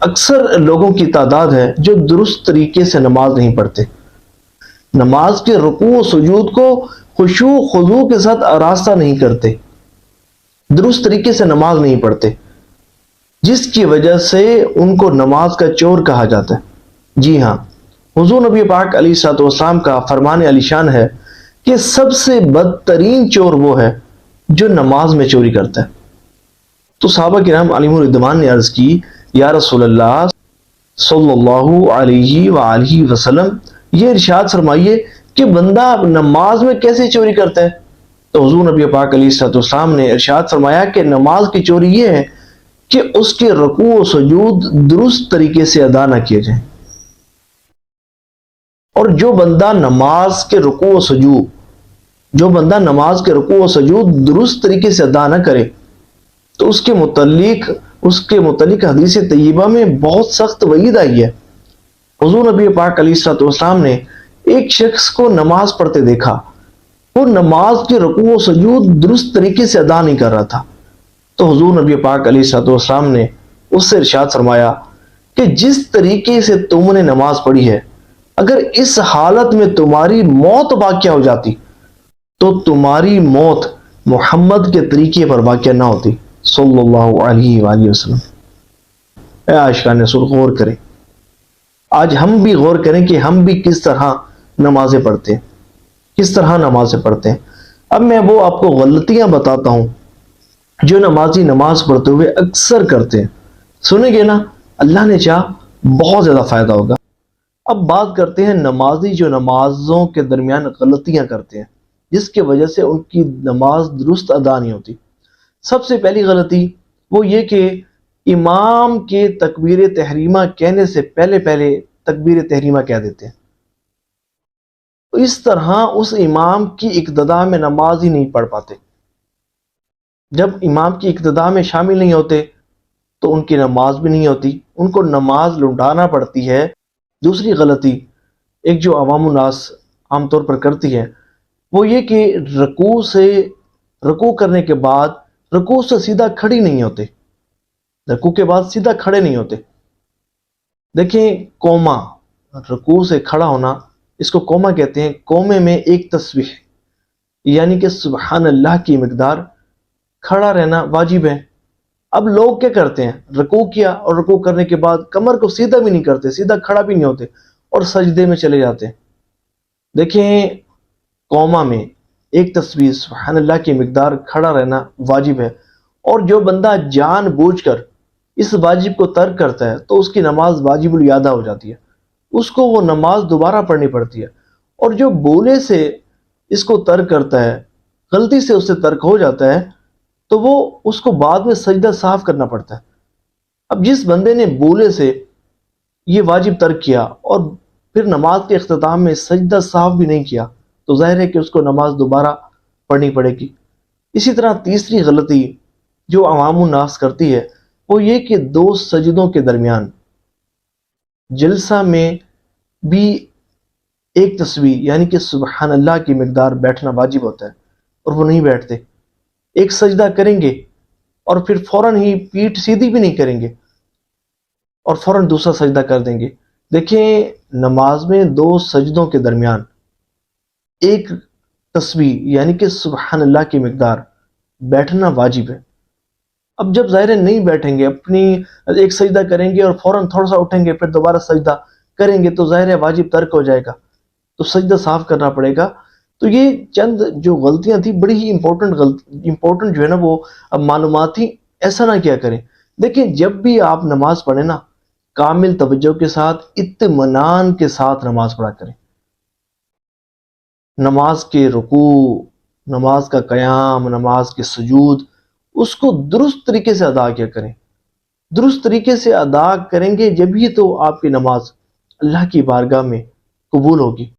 اکثر لوگوں کی تعداد ہے جو درست طریقے سے نماز نہیں پڑھتے، نماز کے رکوع و سجود کو خشوع و خضوع کے ساتھ آراستہ نہیں کرتے، درست طریقے سے نماز نہیں پڑھتے، جس کی وجہ سے ان کو نماز کا چور کہا جاتا ہے۔ جی ہاں، حضور نبی پاک علیہ الصلوۃ والسلام کا فرمان علی شان ہے کہ سب سے بدترین چور وہ ہے جو نماز میں چوری کرتا ہے۔ تو صحابہ کرام علیہم الرضوان نے عرض کی، یا رسول اللہ صلی اللہ علیہ وآلہ وسلم، یہ ارشاد فرمائیے کہ بندہ نماز میں کیسے چوری کرتا ہے؟ تو حضور نبی پاک علیہ الصلوۃ والسلام نے ارشاد فرمایا کہ نماز کی چوری یہ ہے کہ اس کے رکوع و سجود درست طریقے سے ادا نہ کیے جائیں، اور جو بندہ نماز کے رکوع و سجود درست طریقے سے ادا نہ کرے تو اس کے متعلق حدیث طیبہ میں بہت سخت وعید آئی ہے۔ حضور نبی پاک علیہ الصلوۃ والسلام نے ایک شخص کو نماز پڑھتے دیکھا، وہ نماز کے رکوع و سجود درست طریقے سے ادا نہیں کر رہا تھا، تو حضور نبی پاک علیہ الصلوۃ والسلام نے اس سے ارشاد فرمایا کہ جس طریقے سے تم نے نماز پڑھی ہے، اگر اس حالت میں تمہاری موت واقع ہو جاتی تو تمہاری موت محمد کے طریقے پر واقع نہ ہوتی صلی اللہ علیہ وآلہ وسلم۔ اے عاشقان رسول، غور کریں، آج ہم بھی غور کریں کہ ہم بھی کس طرح نمازیں پڑھتے ہیں، اب میں وہ آپ کو غلطیاں بتاتا ہوں جو نمازی نماز پڑھتے ہوئے اکثر کرتے ہیں، سنیں گے نا، اللہ نے چاہ بہت زیادہ فائدہ ہوگا۔ اب بات کرتے ہیں نمازی جو نمازوں کے درمیان غلطیاں کرتے ہیں جس کی وجہ سے ان کی نماز درست ادا نہیں ہوتی۔ سب سے پہلی غلطی وہ یہ کہ امام کے تکبیر تحریمہ کہنے سے پہلے تکبیر تحریمہ کہہ دیتے ہیں، اس طرح اس امام کی اقتداء میں نماز ہی نہیں پڑھ پاتے۔ جب امام کی اقتداء میں شامل نہیں ہوتے تو ان کی نماز بھی نہیں ہوتی، ان کو نماز لوٹانا پڑتی ہے۔ دوسری غلطی ایک جو عوام الناس عام طور پر کرتی ہے وہ یہ کہ رکوع کرنے کے بعد رکوع سے سیدھا کھڑی نہیں ہوتے، رکوع کے بعد سیدھا کھڑے نہیں ہوتے۔ دیکھیں، قوما، رکوع سے کھڑا ہونا، اس کو قوما کہتے ہیں۔ قومے میں ایک تسبیح یعنی کہ سبحان اللہ کی مقدار کھڑا رہنا واجب ہے۔ اب لوگ کیا کرتے ہیں، رکوع کیا اور رکوع کرنے کے بعد کمر کو سیدھا بھی نہیں کرتے، سیدھا کھڑا بھی نہیں ہوتے اور سجدے میں چلے جاتے ہیں۔ دیکھیں، قوما میں ایک تسبیح سبحان اللہ کی مقدار کھڑا رہنا واجب ہے، اور جو بندہ جان بوجھ کر اس واجب کو ترک کرتا ہے تو اس کی نماز واجب الادا ہو جاتی ہے، اس کو وہ نماز دوبارہ پڑھنی پڑتی ہے۔ اور جو بولے سے اس کو ترک کرتا ہے، غلطی سے اس سے ترک ہو جاتا ہے، تو وہ اس کو بعد میں سجدہ صاف کرنا پڑتا ہے۔ اب جس بندے نے بولے سے یہ واجب ترک کیا اور پھر نماز کے اختتام میں سجدہ صاف بھی نہیں کیا تو ظاہر ہے کہ اس کو نماز دوبارہ پڑھنی پڑے گی۔ اسی طرح تیسری غلطی جو عوام الناس کرتی ہے وہ یہ کہ دو سجدوں کے درمیان جلسہ میں بھی ایک تسبیح یعنی کہ سبحان اللہ کی مقدار بیٹھنا واجب ہوتا ہے اور وہ نہیں بیٹھتے، ایک سجدہ کریں گے اور پھر فوراً ہی پیٹھ سیدھی بھی نہیں کریں گے اور فوراً دوسرا سجدہ کر دیں گے۔ دیکھیں، نماز میں دو سجدوں کے درمیان ایک تسبیح یعنی کہ سبحان اللہ کی مقدار بیٹھنا واجب ہے۔ اب جب ظاہر نہیں بیٹھیں گے، اپنی ایک سجدہ کریں گے اور فوراً تھوڑا سا اٹھیں گے پھر دوبارہ سجدہ کریں گے تو ظاہر ہے واجب ترک ہو جائے گا، تو سجدہ صاف کرنا پڑے گا۔ تو یہ چند جو غلطیاں تھیں بڑی ہی امپورٹنٹ جو ہے نا وہ معلوماتی، ایسا نہ کیا کریں۔ دیکھیں، جب بھی آپ نماز پڑھیں نا، کامل توجہ کے ساتھ اطمینان کے ساتھ نماز پڑھا کریں۔ نماز کے رکوع، نماز کا قیام، نماز کے سجود، اس کو درست طریقے سے ادا کیا کریں۔ درست طریقے سے ادا کریں گے جب ہی تو آپ کی نماز اللہ کی بارگاہ میں قبول ہوگی۔